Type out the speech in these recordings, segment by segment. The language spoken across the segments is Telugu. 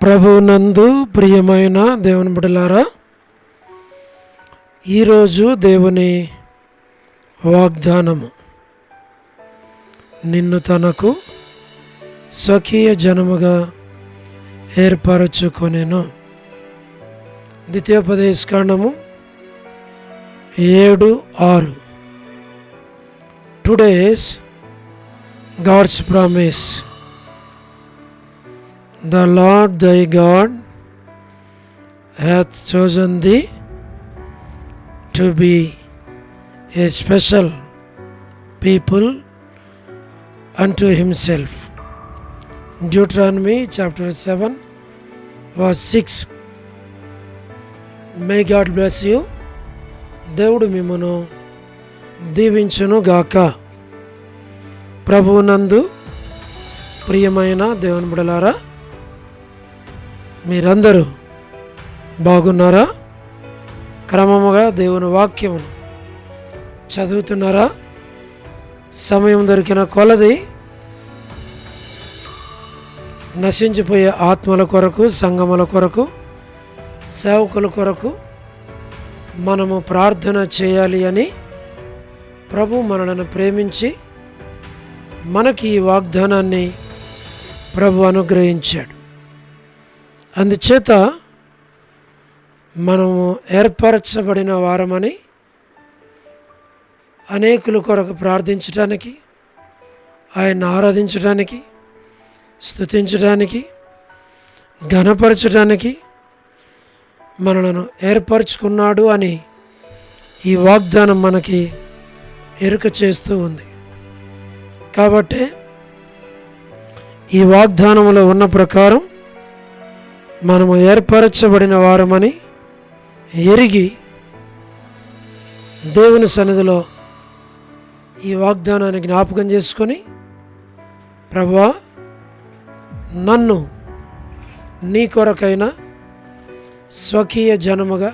ప్రభువునందు ప్రియమైన దేవుని బిడ్డలారా, ఈరోజు దేవుని వాగ్దానము, నిన్ను తనకు స్వకీయ జనముగా ఏర్పరచుకొనెను. ద్వితీయోపదేశకాండము 7:6. Today's God's promise. The Lord thy God hath chosen thee to be a special people unto himself. Deuteronomy chapter 7 verse 6. May God bless you. దేవుడు మిమ్మును దీవించును గాక. ప్రభువునందు ప్రియమైన దేవుని బిడ్డలారా, మీరందరూ బాగున్నారా? క్రమముగా దేవుని వాక్యమును చదువుతున్నారా? సమయం దొరికిన కొలది నశించిపోయే ఆత్మల కొరకు, సంఘముల కొరకు, సేవకుల కొరకు మనము ప్రార్థన చేయాలి అని ప్రభు మనలను ప్రేమించి మనకి ఈ వాగ్దానాన్ని ప్రభు అనుగ్రహించాడు. అందుచేత మనము ఏర్పరచబడిన వారమని అనేకుల కొరకు ప్రార్థించడానికి, ఆయన ఆరాధించడానికి, స్తుతించడానికి, ఘనపరచడానికి మనలను ఏర్పరచుకున్నాడు అని ఈ వాగ్దానం మనకి ఎరుక చేస్తూ ఉంది. కాబట్టి ఈ వాగ్దానంలో ఉన్న ప్రకారం మనము ఏర్పరచబడిన వారమని ఎరిగి దేవుని సన్నిధిలో ఈ వాగ్దానాన్ని జ్ఞాపకం చేసుకొని, ప్రభువా, నన్ను నీ కొరకైన స్వకీయ జనముగా,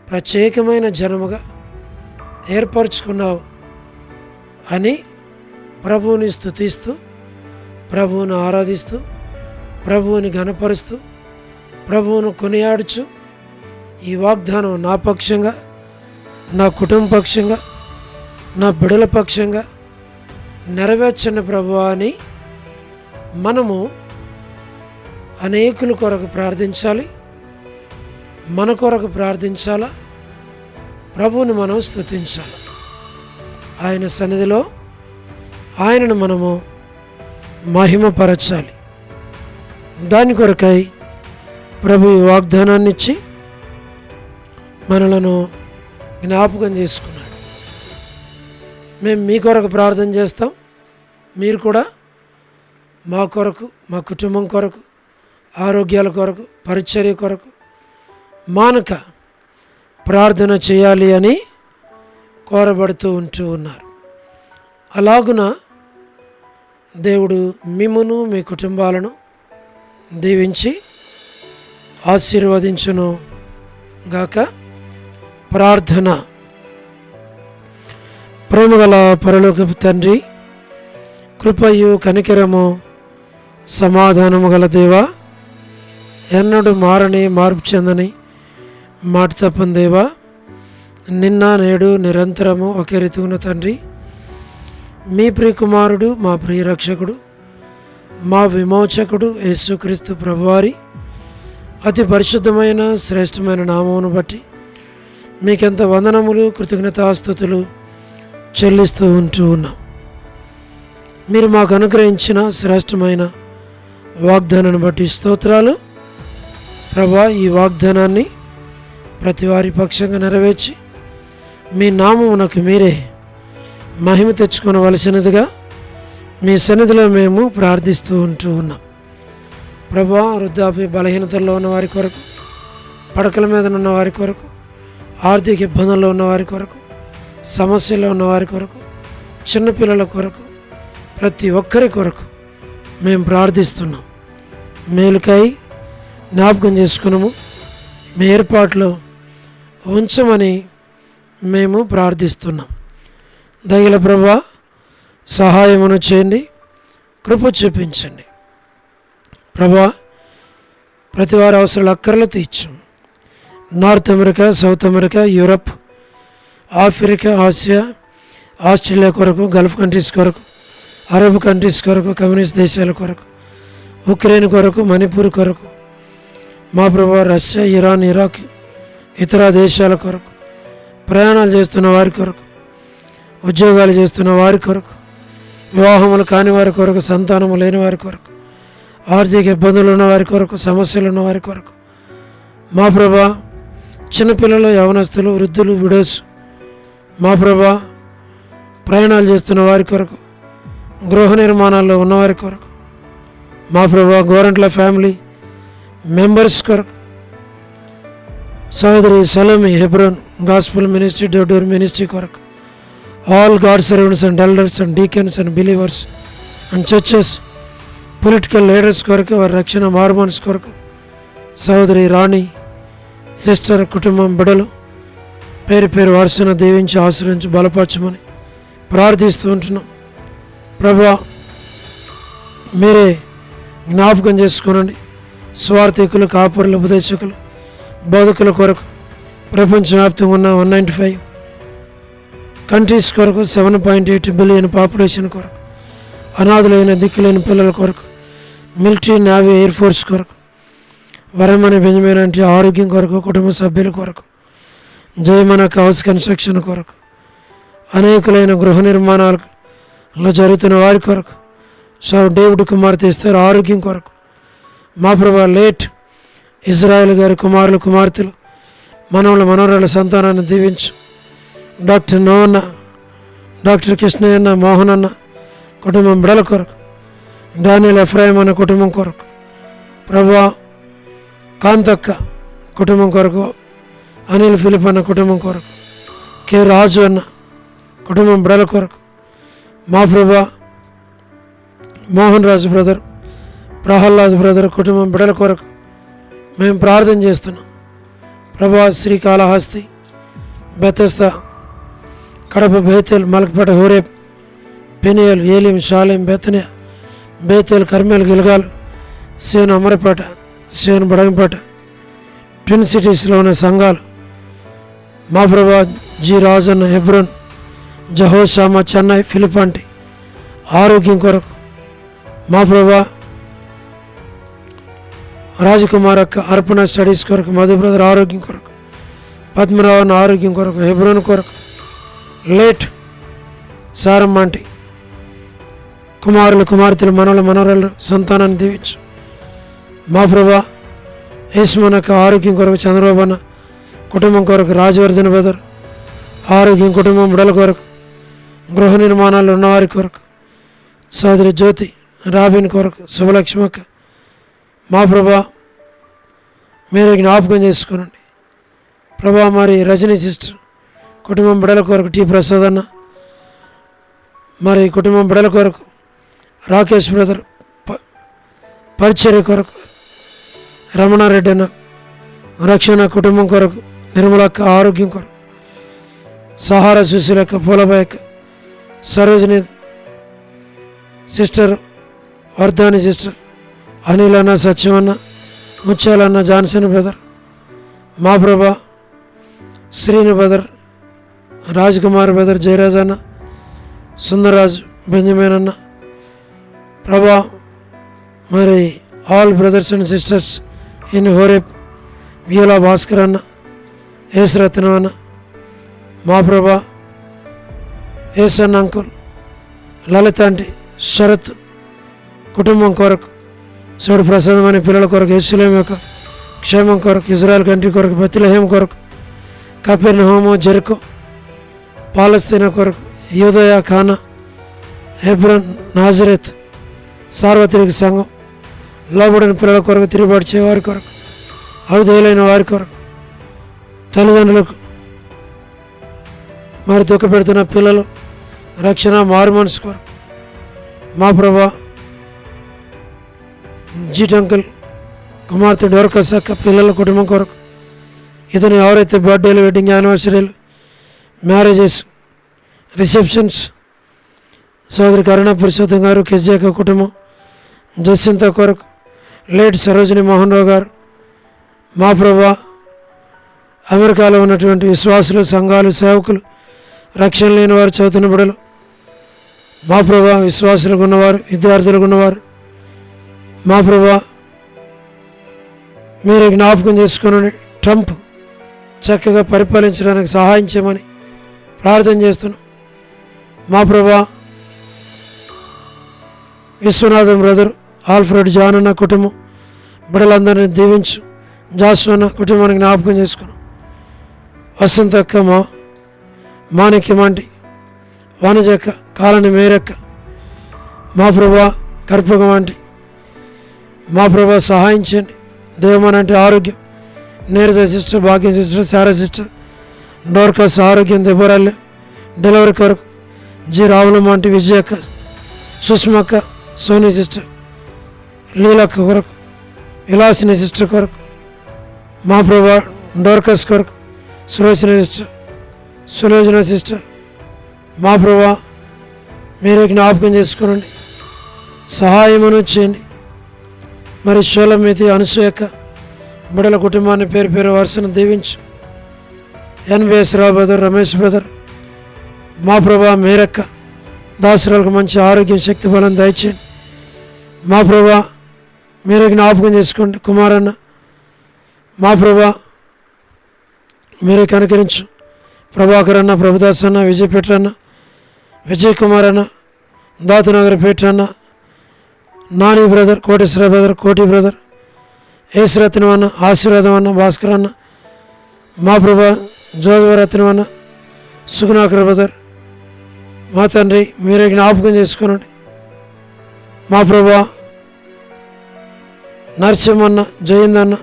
ప్రత్యేకమైన జనముగా ఏర్పరచుకున్నావు అని ప్రభువుని స్తుతిస్తూ, ప్రభువును ఆరాధిస్తూ, ప్రభువుని ఘనపరుస్తూ, ప్రభువును కొనియాడుచు ఈ వాగ్దానం నా పక్షంగా, నా కుటుంబ పక్షంగా, నా బిడల పక్షంగా నెరవేర్చండి ప్రభువా అని మనము అనేకుల కొరకు ప్రార్థించాలి. మన కొరకు ప్రార్థించాలా, ప్రభువుని మనం స్తుతించాలి. ఆయన సన్నిధిలో ఆయనను మనము మహిమపరచాలి. దాని కొరకై ప్రభు ఈ వాగ్దానాన్ని ఇచ్చి మనలను జ్ఞాపకం చేసుకున్నాడు. మేము మీ కొరకు ప్రార్థన చేస్తాం, మీరు కూడా మా కొరకు, మా కుటుంబం కొరకు, ఆరోగ్యాల కొరకు, పరిచర్య కొరకు మానక ప్రార్థన చేయాలి అని కోరబడుతూ ఉన్నారు. అలాగున దేవుడు మిమ్మును, మీ కుటుంబాలను దీవించి ఆశీర్వదించును గాక. ప్రార్థన. ప్రేమగల పరలోకపు తండ్రి, కృపయు కనికరము సమాధానము గల దేవా, ఎన్నడూ మారని, మార్పు చెందని, మాట తప్పని దేవా, నిన్న నేడు నిరంతరము ఒకే రీతిగా ఉన్న తండ్రి, మీ ప్రియకుమారుడు, మా ప్రియ రక్షకుడు, మా విమోచకుడు యేసుక్రీస్తు ప్రభువారి అతి పరిశుద్ధమైన శ్రేష్టమైన నామమును బట్టి మీకెంత వందనములు, కృతజ్ఞతాస్తుతులు చెల్లిస్తూ ఉన్నాం. మీరు మాకు అనుగ్రహించిన శ్రేష్టమైన వాగ్దానాన్ని బట్టి స్తోత్రాలు. ప్రభా, ఈ వాగ్దానాన్ని ప్రతి వారి పక్షంగా నెరవేర్చి మీ నామమునకు మీరే మహిమ తెచ్చుకొనవలసినదిగా మీ సన్నిధిలో మేము ప్రార్థిస్తూ ఉన్నాం. ప్రభా, వృద్ధాప్య బలహీనతల్లో ఉన్న వారి కొరకు, పడకల మీద ఉన్న వారి కొరకు, ఆర్థిక ఇబ్బందుల్లో ఉన్న వారి కొరకు, సమస్యల్లో ఉన్న వారి కొరకు, చిన్నపిల్లల కొరకు, ప్రతి ఒక్కరి కొరకు మేము ప్రార్థిస్తున్నాం. మేలుకై జ్ఞాపకం చేసుకున్నాము, మీ ఏర్పాట్లో ఉంచమని మేము ప్రార్థిస్తున్నాం. దయగల ప్రభువా, సహాయమును చేయండి, కృప చూపించండి. ప్రభువా, ప్రతి వారి అవసరాలు అక్కర్లు తీర్చు. North America, south America, Europe, Africa, Asia, Australia కొరకు, గల్ఫ్ కంట్రీస్ కొరకు, అరబ్ కంట్రీస్ కొరకు, కమ్యూనిస్ట్ దేశాల కొరకు, ఉక్రెయిన్ కొరకు, మణిపూర్ కొరకు, మా ప్రభువా రష్యా, ఇరాన్, ఇరాక్, ఇతర దేశాల కొరకు, ప్రయాణాలు చేస్తున్న వారి కొరకు, ఉద్యోగాలు చేస్తున్న వారి కొరకు, వివాహములు కాని వారి కొరకు, సంతానము లేని వారి కొరకు, ఆర్థిక ఇబ్బందులు ఉన్న వారి కొరకు, సమస్యలు ఉన్న వారి కొరకు, మా ప్రభువా చిన్నపిల్లలు, యవనస్తులు, వృద్ధులు, విడోస్, మా ప్రభువా ప్రయాణాలు చేస్తున్న వారి కొరకు, గృహ నిర్మాణాల్లో ఉన్నవారి కొరకు, మా ప్రభువా గోరంట్ల ఫ్యామిలీ మెంబర్స్ కొరకు, సోదరి Salomi Hebron gospel ministry, door ministry కొరకు, all God servants and elders and deacons and believers and churches, political leaders కొరకు, వారి రక్షణ, మార్మన్స్ కొరకు, సోదరి రాణి సిస్టర్ కుటుంబం బిడలు పేరు పేరు వరుసను దీవించి ఆశ్రయించి బలపరచమని ప్రార్థిస్తూ ఉంటున్నాం. ప్రభువా మీరే జ్ఞాపకం చేసుకోనండి. స్వార్థికులు, కాపురులు, ఉపదేశకులు, బోధకుల కొరకు, ప్రపంచవ్యాప్తంగా ఉన్న 195 కంట్రీస్ కొరకు, 7.8 బిలియన్ పాపులేషన్ కొరకు, అనాథులైన దిక్కులేని పిల్లల కొరకు, మిలిటరీ, నేవీ, ఎయిర్ ఫోర్స్ కొరకు, వరమని బెంజమిన్ అంటే ఆరోగ్యం కొరకు, కుటుంబ సభ్యుల కొరకు, జయమన హౌస్ కన్స్ట్రక్షన్ కొరకు, అనేకులైన గృహ నిర్మాణాలలో జరుగుతున్న వారి కొరకు, డేవిడ్ కుమార్తె ఇస్తారు ఆరోగ్యం కొరకు, మా ప్రభా లేట్ ఇజ్రాయెల్ గారి కుమారులు, కుమార్తెలు, మనవల మనవరాల సంతానాన్ని దీవించు. డాక్టర్ నోవన్న, డాక్టర్ కృష్ణయ్యన్న, మోహన్ అన్న కుటుంబం బిడల కొరకు, డానియల్ ఎఫ్రాయిం అన్న కుటుంబం కొరకు, ప్రభా కాంతక్క కుటుంబం కొరకు, అనిల్ ఫిలిప్ అన్న కుటుంబం కొరకు, కె రాజు అన్న కుటుంబం బిడల కొరకు, మా ప్రభా మోహన్ రాజు బ్రదర్, ప్రహ్లాద్ బ్రదర్ కుటుంబం బిడల కొరకు మేము ప్రార్థన చేస్తున్నాం. ప్రభా Srikalahasti, Bethesda, Kadapa, Bethel, Malakpet, Horeb, Peniel, Elim, Shalem, Bethania, Bethel, Carmel, Gilgal, సేను అమరపేట, సేను బడంగపేట, ట్విన్ సిటీస్లో ఉన్న సంఘాలు, మా ప్రభా జి రాజన్న, హెబ్రోన్, జహోషామా, చెన్నై, ఫిలిపాంటి ఆరోగ్యం కొరకు, మా ప్రభా రాజకుమార్ అక్క అర్పణ స్టడీస్ కొరకు, మధు బ్రదర్ ఆరోగ్యం కొరకు, పద్మరావన్ ఆరోగ్యం కొరకు, హెబ్రోన్ కొరకు, లేట్ సారమ్మాంటి కుమారులు, కుమార్తెలు, మనవల మనవరాలు సంతానాన్ని దీవించు. మా ప్రభా యేసుమనక్క ఆరోగ్యం కొరకు, చంద్రబాబు అన్న కుటుంబం కొరకు, రాజవర్ధన్ బ్రదర్ ఆరోగ్యం, కుటుంబం బిడల కొరకు, గృహ నిర్మాణాలు ఉన్నవారి కొరకు, సోదరి జ్యోతి రాబిన్ కొరకు, శుభలక్ష్మక్క, మా ప్రభా మీరే జ్ఞాపకం చేసుకోనండి. ప్రభా మరి రజనీ సిస్టర్ కుటుంబం బిడల కొరకు, టి ప్రసాద్ అన్న మరి కుటుంబం బిడల కొరకు, రాకేష్ బ్రదర్ పరిచర్య కొరకు, రమణారెడ్డి అన్న రక్షణ కుటుంబం కొరకు, నిర్మలక్క ఆరోగ్యం కొరకు, సహారా సుశీలక్క, పూలబాయక్క, సరోజిని సిస్టర్, వర్ధాని సిస్టర్, అనిల్ అన్న, సత్యమన్న, ముత్యాలన్న, జాన్సన్ బ్రదర్, మా ప్రభా శ్రీని బ్రదర్, రాజ్ కుమార్ బ్రదర్, జయరాజ్ అన్న, సుందరరాజు, బెంజమిన్ అన్న, ప్రభా మరి all brothers and sisters in Horeb, వ్యూలా భాస్కర్ అన్న, ఏసురత్నం అన్న, మా ప్రభా ఏసన్న అంకుల్, లలిత ఆంటీ, శరత్ కుటుంబం కొరకు, సోడు ప్రసాదం అనే పిల్లల కొరకు, యెరూషలేము యొక్క క్షేమం కొరకు, ఇజ్రాయెల్ కంట్రీ కొరకు, బెత్లెహేం కొరకు, కపెర్నహూము, జెరికో, పాలస్తీనా కొరకు, యూదయ, ఖానా, హెబ్రోన్, నాజరేత్ సార్వత్రిక సంఘం, లోబడిన పిల్లల కొరకు, తిరుగుబాటు చేయవారి కొరకు, అవిధేయులైన వారి కొరకు, తల్లిదండ్రులకు మరి దుఃఖపెడుతున్న పిల్లలు రక్షణ, మారుమనసు కొరకు, మా ప్రభా జీట్ అంకుల్ కుమార్తె డోర్కస్ అక్క పిల్లల కుటుంబం కొరకు, ఇతను ఎవరైతే బర్త్డేలు, వెడ్డింగ్ యానివర్సరీలు, మ్యారేజెస్, రిసెప్షన్స్, సోదరి కరుణ పురుషోత్తం గారు, కెజియాక కుటుంబం, జస్సింత కొరకు, లేట్ సరోజిని మోహన్ రావు గారు, మా ప్రభువా, అమెరికాలో ఉన్నటువంటి విశ్వాసులు, సంఘాలు, సేవకులు, రక్షణ లేని వారు, చదువుతున్న బిడ్డలు, మా ప్రభువా, విశ్వాసులకు ఉన్నవారు, విద్యార్థులకు ఉన్నవారు, మా ప్రభువా మీరు జ్ఞాపకం చేసుకుని ట్రంప్ చక్కగా పరిపాలించడానికి సహాయం చేయమని ప్రార్థన చేస్తున్నాం. మా ప్రభువా, విశ్వనాథం బ్రదర్, ఆల్ఫ్రెడ్ జాన్ అన్న కుటుంబం బిడ్డలందరినీ దీవించు. జాస్వన్న కుటుంబానికి జ్ఞాపకం చేసుకున్నాం. వసంతక్క, మా మాణిక్యమంటి, వాణిజక్క, కాలని మేరక్క, మా ప్రభువా, కర్పకం వంటి మా ప్రభువా సహాయం చేయండి. దేవమనంటే ఆరోగ్యం, నీరజ సిస్టర్, భాగ్యం సిస్టర్, శారా సిస్టర్, డోర్కస్ ఆరోగ్యం, దెబ్బరాల్య డెలివరీ కొరకు, జి రావులమ్మ వంటి విజయక్క, సుష్మక్క, సోనీ సిస్టర్, లీలక్క కొరకు, విలాసిని సిస్టర్ కొరకు, మా ప్రభువా డోర్కస్ కొరకు, సులోచన సిస్టర్, మా ప్రభువా మీరే జ్ఞాపకం చేసుకోనండి, సహాయమును చేయండి. మరి షోలమితి, అనసూయక్క బిడ్డల కుటుంబాన్ని పేరు పేరు వరుసను దీవించు. ఎన్బిఎస్ రావు బ్రదర్, రమేష్ బ్రదర్, మా ప్రభువా మేరక్క దాసురాలకు మంచి ఆరోగ్యం, శక్తి, బలం దయచేయండి. మా ప్రభువా మీరే జ్ఞాపకం చేసుకోండి. కుమారన్న, మా ప్రభువా మీరే కనుకరించు. ప్రభాకర్ అన్న, ప్రభుదాస్ అన్న, విజయపేట అన్న, విజయ్ కుమార్ అన్న, దాతునగర్ పేట అన్న, నాని బ్రదర్, కోటేశ్వర బ్రదర్, కోటి బ్రదర్, ఏసురత్నం అన్న, ఆశీర్వాదం అన్న, భాస్కర్ అన్న, మా ప్రభా జోధవరత్నం అన్న, సుగుణాకర్ బ్రదర్, మా తండ్రి మీరే జ్ఞాపకం చేసుకోనండి. మా ప్రభా నరసింహన్న, జయందన్న,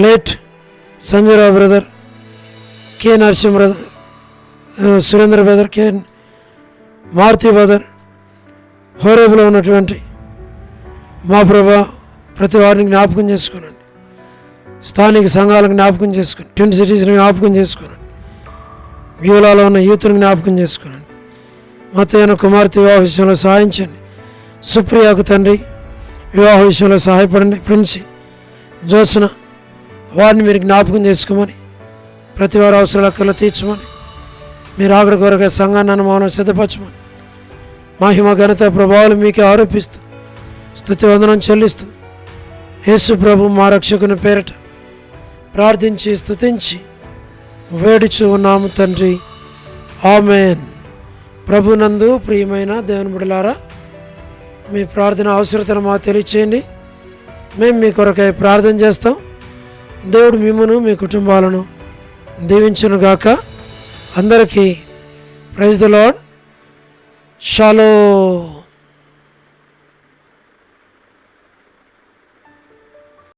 late Sanjayarao brother, K Narasimha brother, Surendra brother, K Maruthi brother, హోరేబులో ఉన్నటువంటి మా ప్రభా ప్రతి వారిని జ్ఞాపకం చేసుకోనండి. స్థానిక సంఘాలను జ్ఞాపకం చేసుకోండి. ట్విన్ సిటీస్ని జ్ఞాపకం చేసుకోనండి. వ్యూలాలో ఉన్న యూత్ని జ్ఞాపకం చేసుకోనండి. మత్తయ్యన కుమార్తె వివాహ విషయంలో సహాయించండి. సుప్రియాకు తండ్రి వివాహ విషయంలో సహాయపడండి. ప్రిన్సి, జోత్సన వారిని మీరు జ్ఞాపకం చేసుకోమని, ప్రతి వారి అవసరాలకల్లా తీర్చమని, మీరు ఆగడ కొరగా సంఘాన్ని అనుమానం సిద్ధపరచమని, మహిమ ఘనత ప్రభావాలు మీకే ఆరోపిస్తూ స్తుతి వందనం చెల్లిస్తూ యేసు ప్రభు మా రక్షకుని పేరట ప్రార్థించి స్తుతించి వేడుచు ఉన్నాము తండ్రి, ఆమేన్. ప్రభునందు ప్రియమైన దేవుని బిడ్డలారా, మీ ప్రార్థన అవసరతను మాకు తెలియచేయండి. మేము మీ కొరకై ప్రార్థన చేస్తాం. దేవుడు మిమ్మును మీ కుటుంబాలను దీవించునుగాక. అందరికీ ప్రైజ్ ది లార్డ్. షాలోమ్.